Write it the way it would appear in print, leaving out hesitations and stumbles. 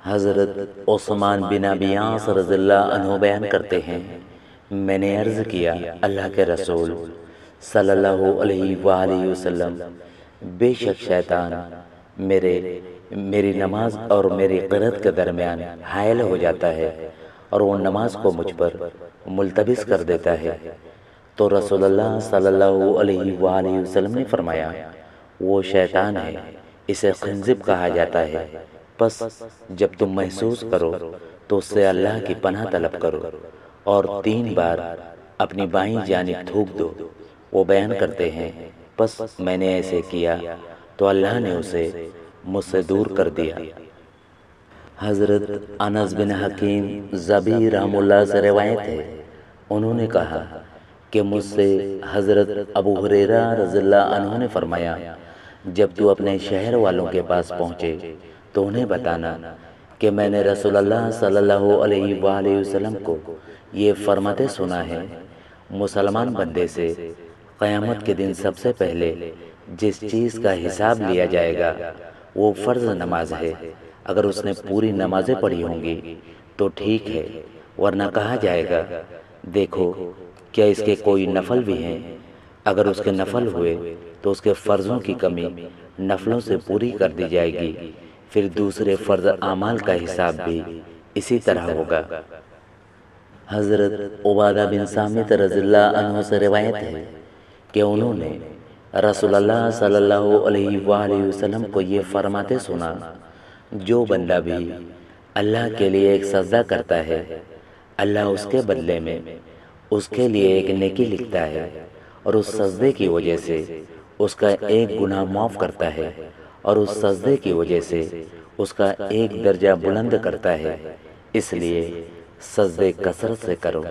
حضرت عثمان بن ابی عاص رضی اللہ عنہ بیان کرتے ہیں، میں نے عرض کیا اللہ کے رسول صلی اللہ علیہ وآلہ وسلم، بے شک شیطان میری نماز اور میری قرأت کے درمیان حائل ہو جاتا ہے اور وہ نماز کو مجھ پر ملتبس کر دیتا ہے۔ تو رسول اللہ صلی اللہ علیہ وآلہ وسلم نے فرمایا، وہ شیطان ہے، اسے خنزب کہا جاتا ہے، پس جب تم محسوس کرو تو اس سے اللہ کی پناہ طلب کرو اور 3 بار اپنی بائیں جانب تھوک دو۔ وہ بیان کرتے ہیں، پس میں نے ایسے کیا تو اللہ نے اسے مجھ سے دور کر دیا۔ حضرت انس بن حکیم زبی رحم اللہ سے روایت ہے، انہوں نے کہا کہ مجھ سے حضرت ابو ہریرہ رضی اللہ عنہ نے فرمایا، جب تو اپنے شہر والوں کے پاس پہنچے تو انہیں بتانا کہ میں نے رسول اللہ صلی اللہ علیہ وآلہ وسلم کو یہ فرماتے سنا ہے، مسلمان بندے سے قیامت کے دن سب سے پہلے جس چیز کا حساب لیا جائے گا وہ فرض نماز ہے۔ اگر اس نے پوری نمازیں پڑھی ہوں گی تو ٹھیک ہے، ورنہ کہا جائے گا دیکھو کیا اس کے کوئی نفل بھی ہیں؟ اگر اس کے نفل ہوئے تو اس کے فرضوں کی کمی نفلوں سے پوری کر دی جائے گی، پھر دوسرے فرض اعمال کا حساب بھی اسی طرح ہوگا۔ حضرت عبادہ بن صامت رضی اللہ عنہ سے روایت ہے کہ انہوں نے رسول اللہ صلی اللہ علیہ وآلہ وسلم کو یہ فرماتے سنا، جو بندہ بھی اللہ کے لیے ایک سجدہ کرتا ہے، اللہ اس کے بدلے میں اس کے لیے ایک نیکی لکھتا ہے اور اس سجدے کی وجہ سے اس کا ایک گناہ معاف کرتا ہے اور اس سجدے کی وجہ سے اس کا ایک درجہ بلند کرتا ہے، اس لیے سجدے کثرت سے کرو۔